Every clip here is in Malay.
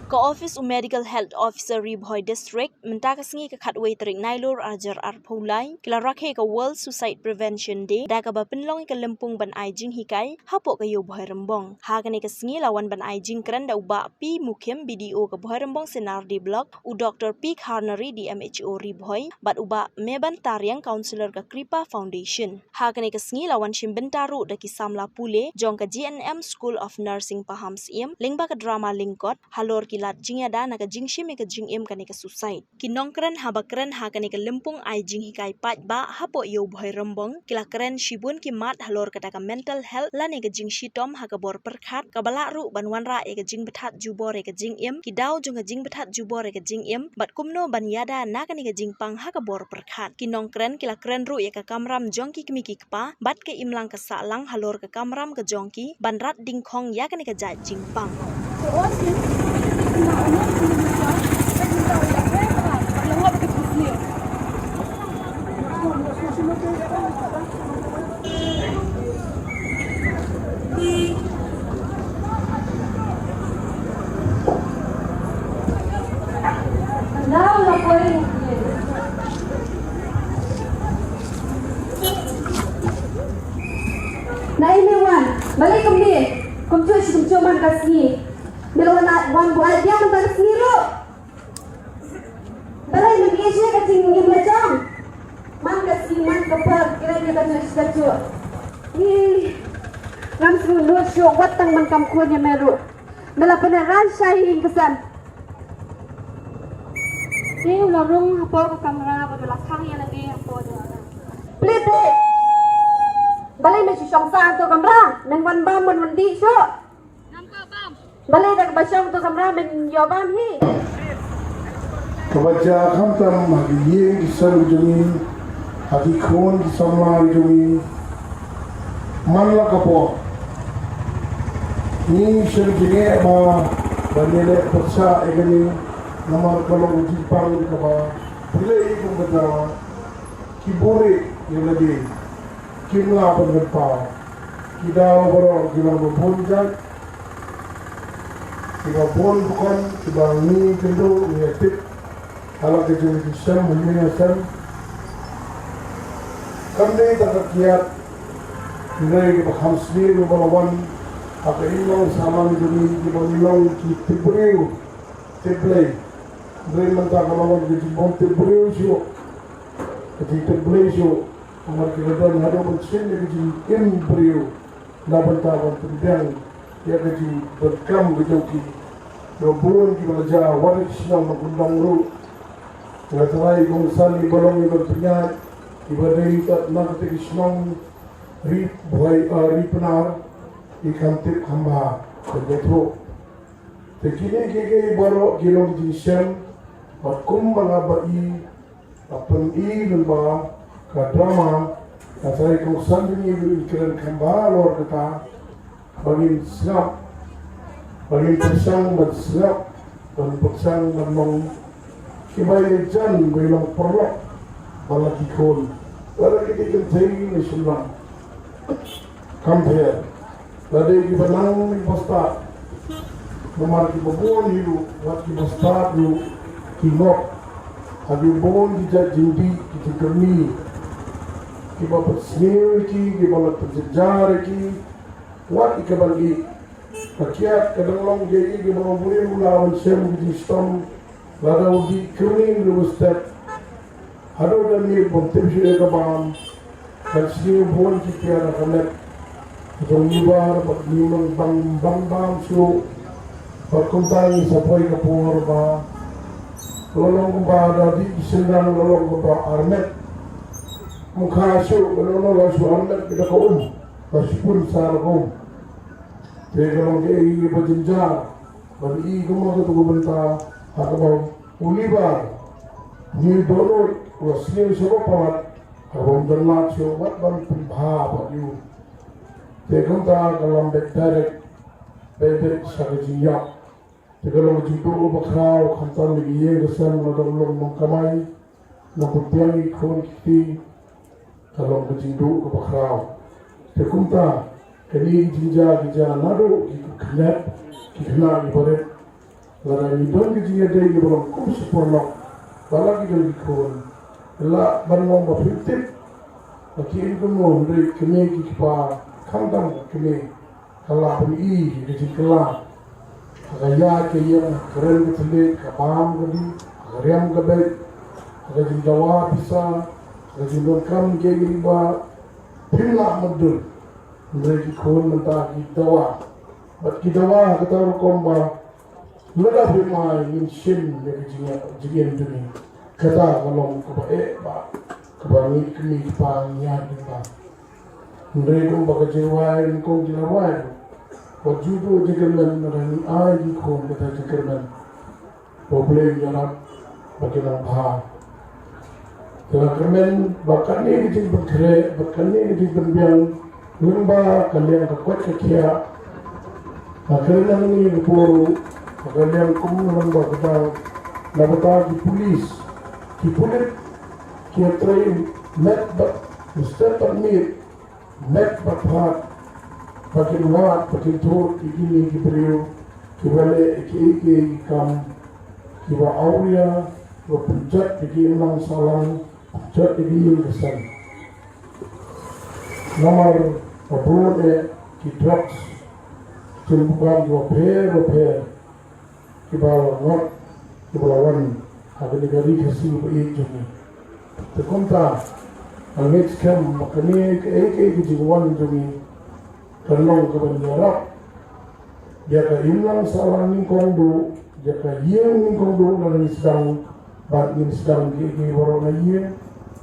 Ka Office Medical Health Officer Ribhoy District mentaka sengi ka khatway tarik nailor ajar arpulai kila rakhe ka World Suicide Prevention Day da ka ba penlong ka lempung ban aijing hikai hapo ka yo Boy Rembong ha ka ne ka sengi lawan ban aijing kran da uba pi mukim BDO ka Boy Rembong senar di block u Dr. P Harnary di MHO Ribhoy bat uba meban tariang counselor ka Kripa Foundation ha ka ne ka sengi lawan shimbentaru da ki samla pule jong ka GNM School of Nursing Paham Siem lingba ka drama lingkot halor ki lat jing ada na ka jing shim ka jing em ka ne ka suicide kinong kran haba kran ha ka ne ka lempung ai jing hikai pat ba hapo yo Boy Rembong kila kran shibun ki mat halor ka ka mental health la ne ka jing shitom ha ka bor perkhat ka bala ru banwanra e ka jing bethat jubor e ka jing em ki daw jong ka jing bethat jubor e ka jing em bat kumno ban yada na ka ne ka jing pang ha ka bor perkhat kinong kran kila kran ru e ka kamram jong ki kmi ki kpa bat ke imlang ka salang halor ka kamram ka jong ki ban rat ding khong ya ka ne ka ja jing pang Na iniwan, balik kami, kumcu man kasih. Bila wan buat dia man kasih ro. Balai nagi siya kasih ngi belajang. Man kasih man kapag kira dia kasih statue. Ngam semua show watang man kamkunya meru. Bala peneran syahing kesan. Ini lorong hapor ke kamera pada kang yang lagi hapor. Plete. Balai masih syangsa tu kamera, nang wan bam wan di so. Nampak bam. Balai dak basyang tu kamera men yo bam hi. Kabaja kamtam hagi kisah ujungi, hagi khon kisah ujungi, manla kapo. Ni serjine apa bandele paksa egani namar kalau uji pang kaba pilih itu betul kibore yang lagi kimla berapa kita orang kita berbunjat kita pun bukan kita ni kendo ni tip kalau kita bisa menyesuaikan kami tak kiat nilai kita hamsir melawan apa ini sama menjadi kita bilang kita beriu tiplay beri mentah kalau kita bonti beriu sio kita beriu sio Amar kita dah ada mesin yang kita beriu na bentah bonti biang ya kita berkam kita ki dobuan kita belajar waris yang mengundang ru ngatrai gongsali bolong yang berpenyat ibadai tak nak kita senang rip boy ripenar ikan tip hamba terbetul. Tekini kiki baru kilong jisem, bakum balabai, apen i lemba, kadrama, kasai kausan ini ikan hamba lor kita, bagin snap, bagin persang bersnap, dan persang menong, kibai jan bilang perlok, balaki kon, balaki kita jadi nasional, compare. Tadi kita nang posta, nomor kita bon hidu, wat kita start hidu, kinok, abi bon kita jindi, kita kerni, kita bersih kita bersejar wat kita bagi, kakiat kadang long jadi kita boleh mulawan sem kita stom, lalu di kerni dulu step, ada dan ni bontim sih kapan, kasih bon kita ada kamet. Jombar nimang bang so pagkuntay sa poy kapur ba lolong ba dadi isendang lolong ba armet mukha so lolong so armet kita ko kasipur sa ko tegalong ge ba jinja bali gumago to benta hakabaw ulibar ni dolor wasne so pa kabong dalmat so wat bang pambha yu Tekunta dalam bedarek bedek sagajiya. Tegalong jitu bakraw kantan liye gesan nadolong mengkamay namputiang ikon kiti dalam kejitu bakraw. Tekunta kani jinja gija nado kiknet kikna ibaret Lara ni don ke jia dei ke bolong kum sepuluh. Bala kita dikon. La banong bapitip. Baki itu mau dari kene kita kandang kene. Kalau beri ke jikala. Agaya ke yang keren ke tele kapam ke di. Agariam ke baik. Agajin jawa bisa. Agajin dorkam ke giliba. Pila mudur. Mereka kon mentah kita. Bat kita kata komba. Lada bima in shim ne jigen duni kata kalong ko ba ko ni kini pa nya ba ndre ko ba jewa in ko jewa ko judo jigen na ni ai ko kata jigen problem jana bakina bha kala kermen bakane di berkere bakane di berbiang lumba kalian ko kya akhirnya ni puru Kalian kumpulan bakal nabata di polis, kia train met bat Mr. Permit met bat hat, pakai wat, pakai tur, kini kiberiu, kibale iki kam, kiba aulia, kiba penjat iki enang salang, penjat iki kesan. Nomor abroad ki drugs, cumbukan repair. Kibawa ngot, kibawan, ada negari kasih buat ini. Terkonta, angin skam makani ke kejiwan jumi, kalong kebanyarak, jika ilang salah ningkongdu, jika yang ningkongdu nanti sedang, bagin sedang ke warna iya,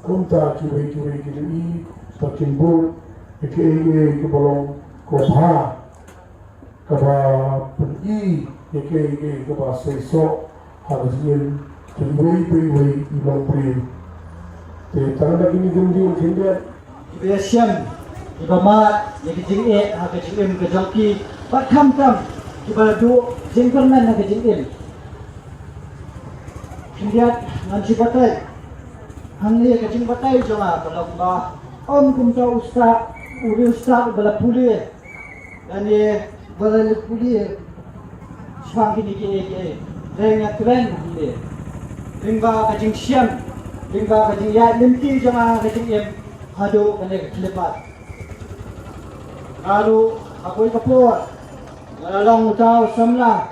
konta kibai kiri, pakimbul, ke bolong kobha, kaba peni. Ke bahasa esok harus ingin periwai ilang periwai. Tanda kini jumlah jumlah. Biasanya kita mat, jadi jingit, harga jingim ke jangki, pak kam kita duduk jengkerman harga jingim. Kemudian nanti batai, hanya kecing batai jangan kalau bah om kumta ustaz, uri ustaz bala puli, dan ye bala puli. Sebab ini ke, dengan keren ni, lingba kacing siam, lingba kacing ya, limti jangan kacing em, hadu kena kelepat. Lalu aku ikut, lalang tahu semla,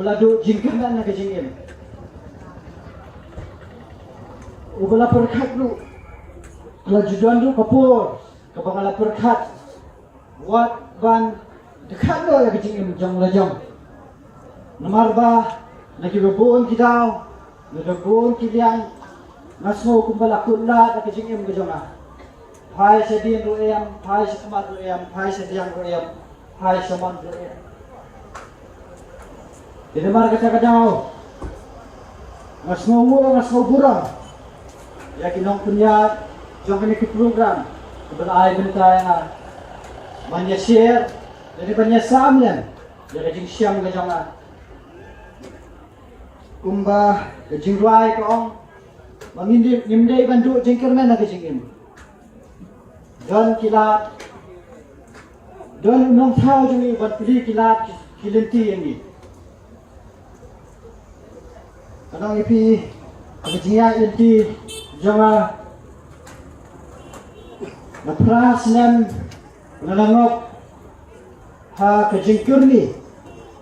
beladu jingkir dan kacing em. Ubala perkat lu, kelajuan lu kapur, kebangala perkat, buat ban dekat lu kacing em jang lajang. Nomor bah, lagi berbuun kita, berbuun kilian, nasmo kumbala kulla, tak kecingim kejona. Hai sedih ruem, hai sekemat ruem, hai sediang ruem, hai seman ruem. Jadi mari kita kejauh, nasmo burang. Ya kinong punya, jangan ikut program, keberai berita yang banyak share, jadi banyak samian, jadi jing siam kejona. Kumbah kejing ruai kong mengindip nimdai bandu jengkerman nak kejingin dan kilat dan nong tahu jumi ban pilih kilat kilinti yang ni kadang ipi kejingnya inti jangan napras nem nalangok ha kejingkur ni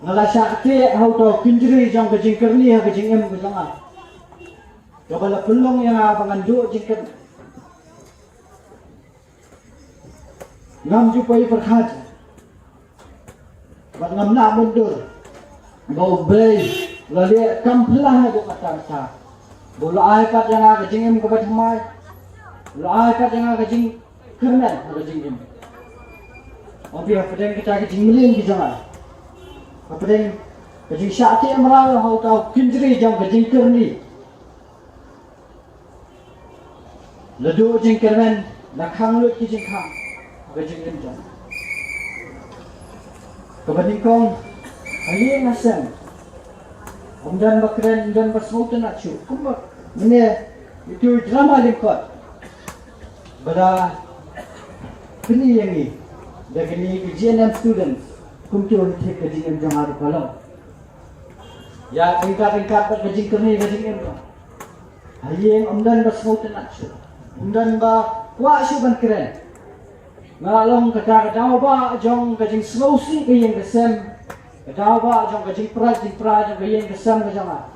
Ngalasa ke hau tau kinjri jang kejingker ni ha kejingem ke jangan. Coba la pelong yang abangan du jingker. Ngam jupai perkhat. Bat ngam na mundur. Bau bay lali kamplah du kata sa. Bola ai kat yang kejingem ke bat mai. Bola ai kat yang kejing kernan ha kejingem. Opi apa den kita kejing melin ke jangan. Apa yang kejing syakti emerald hau tau kinjri jam kejing kerni. Ledu jingkerman nakang lut kejing kang kejing jam. Kebandingkong ayi nasan. Omdan bakren dan basmau nak cu. Kumba mene itu drama lingkot. Bada kini yang ni. Dah kini GNM students. Kumti orang cek kejingin jangan ada kalau. Ya tingkat-tingkat kajing kerni kajing em. Hayeng omdan bas mau tenak su. Omdan ba wa su ban keren. Ngalong kata ba jong kajing slosi kayeng kesem. Kata ba jong kajing pra jong kayeng kesem kajang.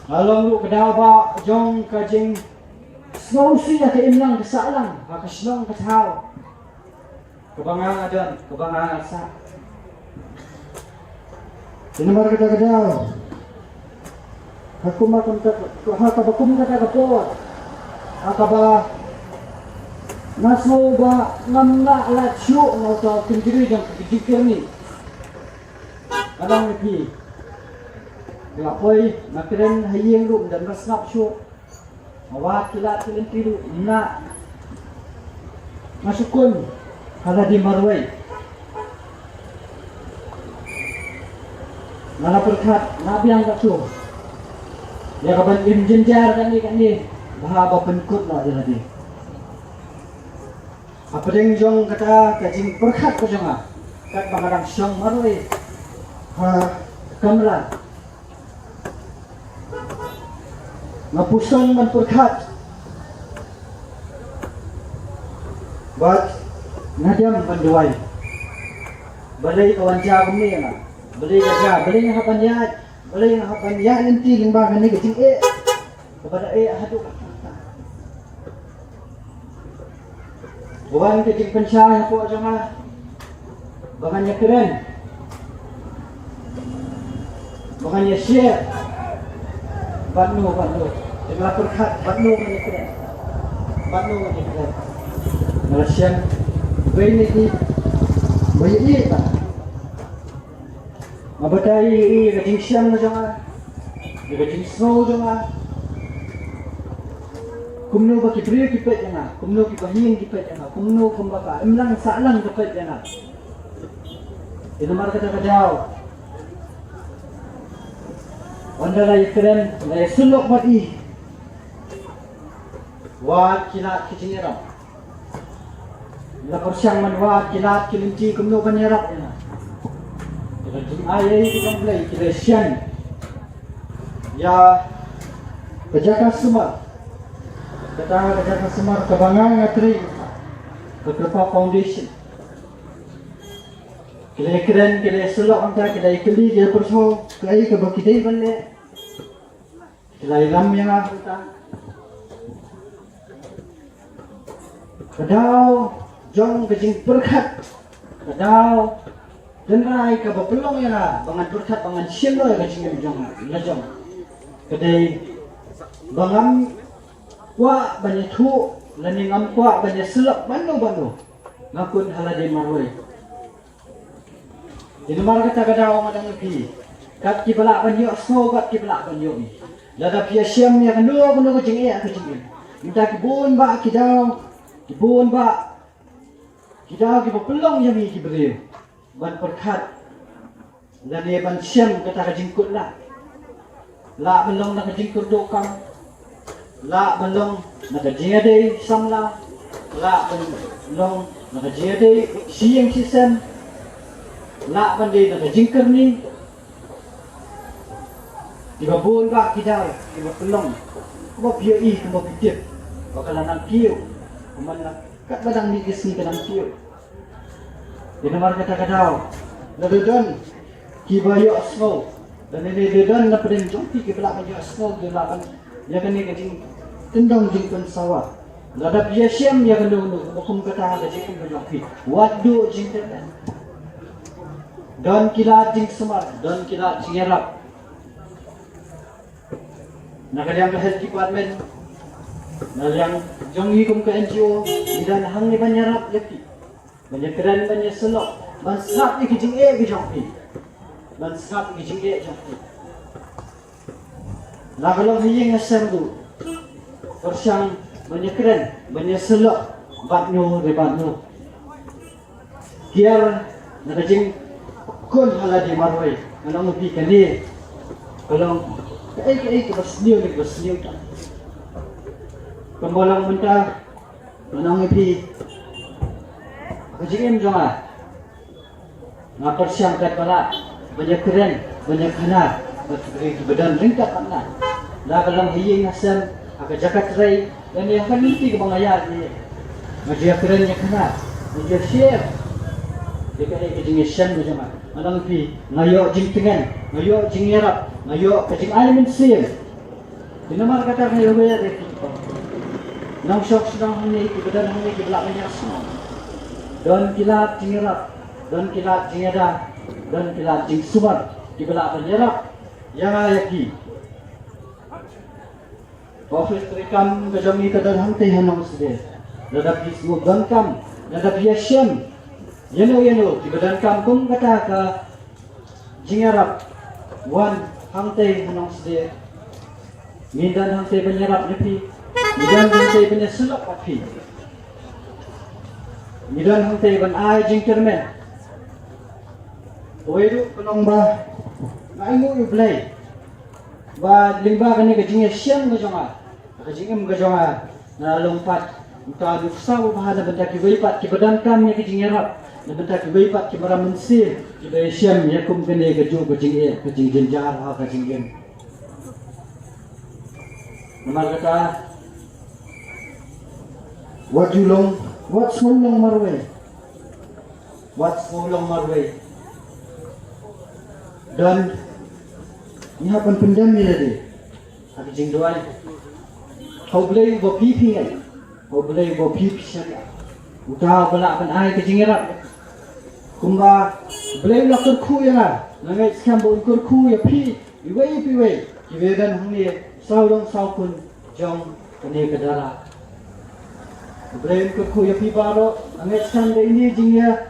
Ngalong lu kata ba jong kajing slosi ya kayem lang kesalang. Hakaslong katau. Kebangan adan, kebangan asa. Ini mari kita kedau. Aku makan bakum kata kapot. Akaba nasmo ba ngamna la chu no to kinjiri jang kikir ni. Kadang ni. Lapoi nakren hayeng lu dan rasnap chu. Awak kilat tilu na. Masukun kala di marwai. Mana perkat nabi yang tak tu. Ya kapan jenjar kan ni bahaba penkut lah dia tadi. Apa deng jong kata kajing perkat ko jong kat bangarang syong maroi. Kamera. Ngapusong man perkat. Bat nadiam banduai. Balai kawan jam ni lah. Beli kerja, beli yang hapan ya nanti limbangan ni kecing kepada haduk. Bukan kecing pencah apa jangan, bukannya keren, bukannya share, banu, dengan perkat banu ni keren, Malaysian, begini ni, banyak tak? Mabatai kajing siam na jangan, kajing snow jangan. Kumno ba kipriyo kipet jangan, kumno kipahing kipet jangan, kumno kumbaka imlang saalang kipet jangan. Itu mar kata kajau. Wanda lay keren, lay sulok mati. Wat kilat kicingirap. Lapor siyang manwat kilat kilinci kumno kanyarap jangan. Kajing ayah itu kan mulai Kiresian ya Kejaka Semar kata Kejaka Semar kebangan ngatri Kekerpa Foundation kila keren kila selok anta kila ikli kila perso kila kebakidai balik kila ilam yang kita kadau jong kajing perkat kadau dan rai ka bapelong ya na bangan berkat bangan siam lo ya kacing jong lajong kedai bangam kwa banyak tu lani ngam kwa banyak selak banu ngakun halade marwai jadi mar kata kada orang ada ngi kat ki balak banyak snow kat ki balak banyak ni lada pia siam ya kanu kacing minta ki bon ba ki daw ki bon ba ki bapelong ya mi ki beriu ban perkat dan dia ban siam kata kajingkut lah belong nak kajingkut dokang belong nak kajingade samla belong nak kajingade siang sisen bandi nak kajingker ni tiba bun ba kidau tiba pelong kuba pioi kuba pitip bakalan nak kiu kuman nak kat badang ni kisi kadang kiu. Di nomor kata-kata, ledon kibayo snow, dan ini ledon na pedeng jompi kibelak bayo snow delapan, ya kan ni kajing tendang jingkon sawah, lada piasiam ya kan dulu, bukum kata kajing berlapi, wadu jingkon, don kilat jing semar, don kilat jingerap, nak yang ke health department, nak yang jongi kum ke NGO, dan hang ni banyarap lagi. Banyak keren banyak selok, mansap ni kejing kejong ni, mansap kejing kejong ni. Nak kalau hiyeng asam tu, persiang banyak keren banyak selok, batnu rebatnu. Kiar nak kejing kon haladi marwai, kalau mesti kini, kalau bersniu tak. Pembolang mentah, menang mesti. Kajing em jangan. Ngapar siang kat balak, banyak keren, banyak kanar, badan ringkat anak. Lah kalau hiing asal agak jakat rai dan yang kan nanti ke bangayat ni. Macam kerennya kanar, macam share. Dia kata kejengis shan macam mana? Alang pi ngayok jing tengan, ngayok jing yarap, ngayok kejeng alimin sim. Dinamar kata ngayok bayar dek. Nang syok sedang ni badan ni kibelak banyak semua. Don kilat jing yarap, don kilat jing yada, don kilat jing sumar kibelak banyak yarap. Yang ayaki. Office rekam kejami kadang hantai hanong sedih. Ladap semua bangkam, ladap yashem. Yano di badan kampung kata ke jingarap wan hantai hanong sedih. Mindan hantai penyerap nepi, mindan hantai penyesulap api. Mindan hantai ban ai jingkermen. Oedu penong ba ngaingu yu play. Ba limba kani ke jingnya siam ke jonga. Ke jingem ke jonga na lompat. Uta duksa bahana benda ki weipat ki badan kami ke jingarap. Na benda ki weipat ki maram mensir ki ba siam yakum kene ke jo ke jingye ke jing jenjar ha ke jinggen. Namar kata what's long marway. What's long marway. Dan ini akan pendam ni tadi. Aku jing doan. Kau boleh buat pipi kan? Kau boleh buat pipi saja. Udah belak kan ai ke jingerat. Kumba boleh nak kerku ya lah. Nangai sekarang boleh kerku ya pi. Iway. Kibedan huni saudong saukun jong kene kedara. Boleh kerku ya pi baro. Nangai sekarang ini jingnya.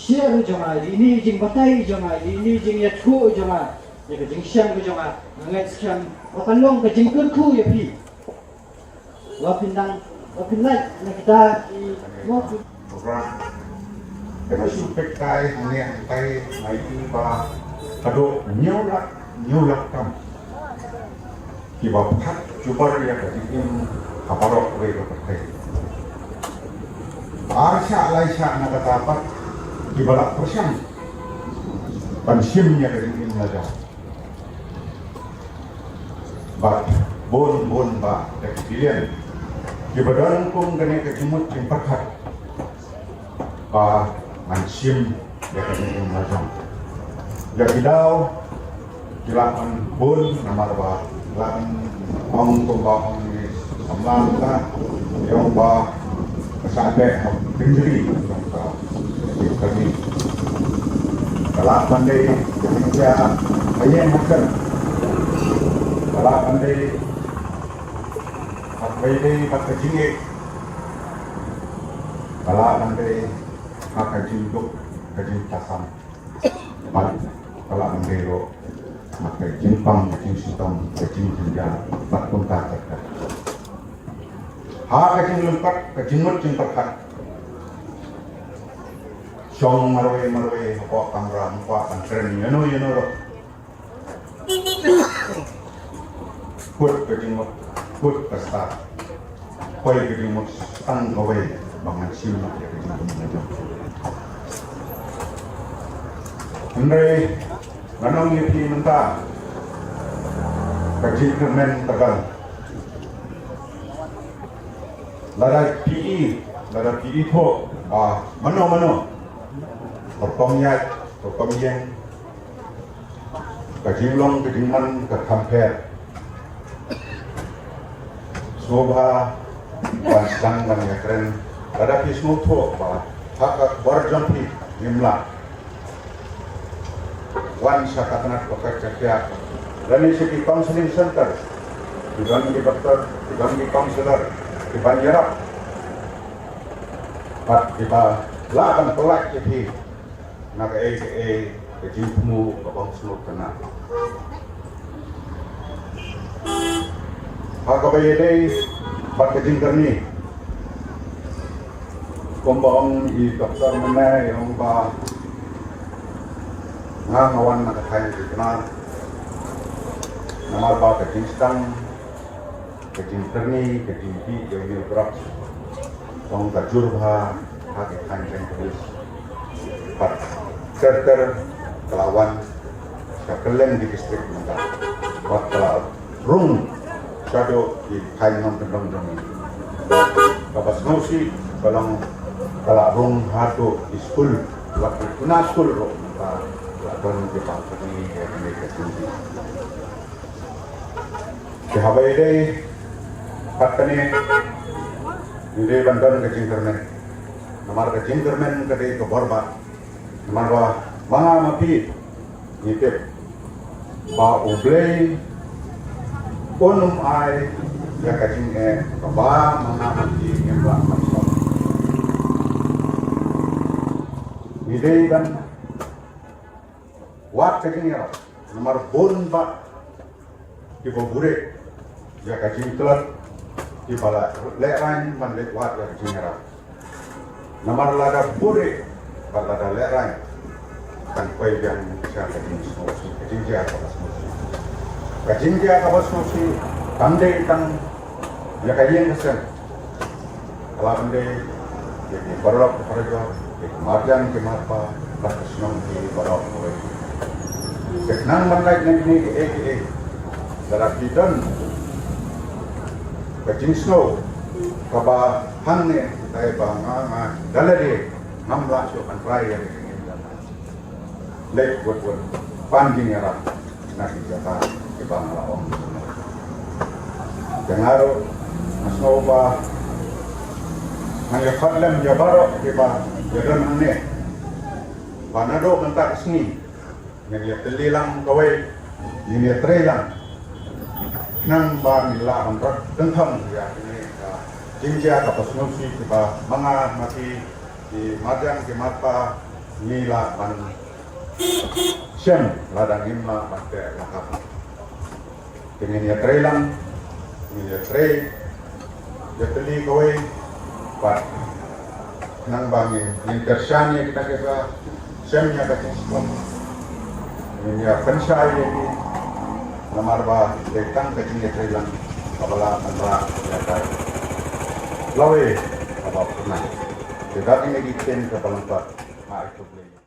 Share jonga ini jing batai jonga ini jing ya thu jonga ya ke jing siang ke jonga ngai siang akan long ke jing kerku ya pi wapindang wapindai na kita mo program kita supek kai hanya kai ngai ba kado nyolak kam kiba phat jubar ya ke jing kaparok we ke pakai arsha laisha na katapat di balak persiang pensimnya dari ini saja bat bon ba dari pilihan di badan pun kena kejumut yang perkat ba pensim ya dari ini saja ya kidau kilapan bon nama ba kilapan ong pembawang ini samlang ta yang ba kesade tinggi kami kalau pandai kerja ayam makan kalau pandai pakai jingik kalau pandai pakai jingduk kajing tasam kalau pandai lo pakai jingpang kajing sitom kajing jenja bakun tak kajing lengkap kajing mut jing terkat Song marwe apa kamera apa antren you know ro put pasta koi kejing mot tang gawe bangan sim ya kejing mot Andre nanong ni menta kejing kemen tegal lara PE tho mano Perkomyang kajing long kajing man kakamper Sobha Bansang dan yakren ada pismu tho ba hak barjampi nimla wan sakatna pakai cekya dan isi counseling center digang di dokter digang di counselor di banjarap pat kita lakan pelak jadi nak kejimmu babang semut kena. Hak bayar pat kejing kerni. Kombang di dokter mana yang ba ngawan nak kain dikenal. Nama ba kejing stang, kejing kerni, kejing di yang berak. Tong kajur ba hak kain terus pat ter kelawan keleng di distrik Menta buat rung shadow di Kainan Tendong Kapas Nusi kalau rung hatu di school waktu tuna school ro lakukan di pangkat ini ke sini kehabai deh patani ini bantuan ke Jingkermen nomor ke Jingkermen ke di Keborba nomor mga mapi nitip ba ublay unum ay ya kajing ba mga mapi yang ba maksud ini kan wat kajing ya nomor bon ba di bobure ya kajing telat di bala leran man let wat ya kajing ya nomor lada bure bala da leran kan koi yang saya kajing dia kapas musi tande tang ya kajing kesen kalau ande jadi barok kerja marjan ke marpa lakasnong di barok koi kenang manlai ni darat bidon kajing snow kaba hangne tay banga dalade ngamla so kan raya lek buat panjing era nak jata ke bangla om dengaro snow ba hanya fadlam jabaro ke ba jadan ne panado mentak sini yang ya telilang kawai ini trelang nang ba nila antrak dengham ya ini jinja kapas nusi ba mga mati di madang ke mata nila ban siam ladang imla pakai lakap dengan ya trelang ini ya tre ya teli kawai ba nang bangi intersyanya kita kira siamnya kata ini ya pensai ini nomor ba datang ke sini trelang kepala antara ya kai lawe apa pernah tidak ini dikin kepala empat itu beli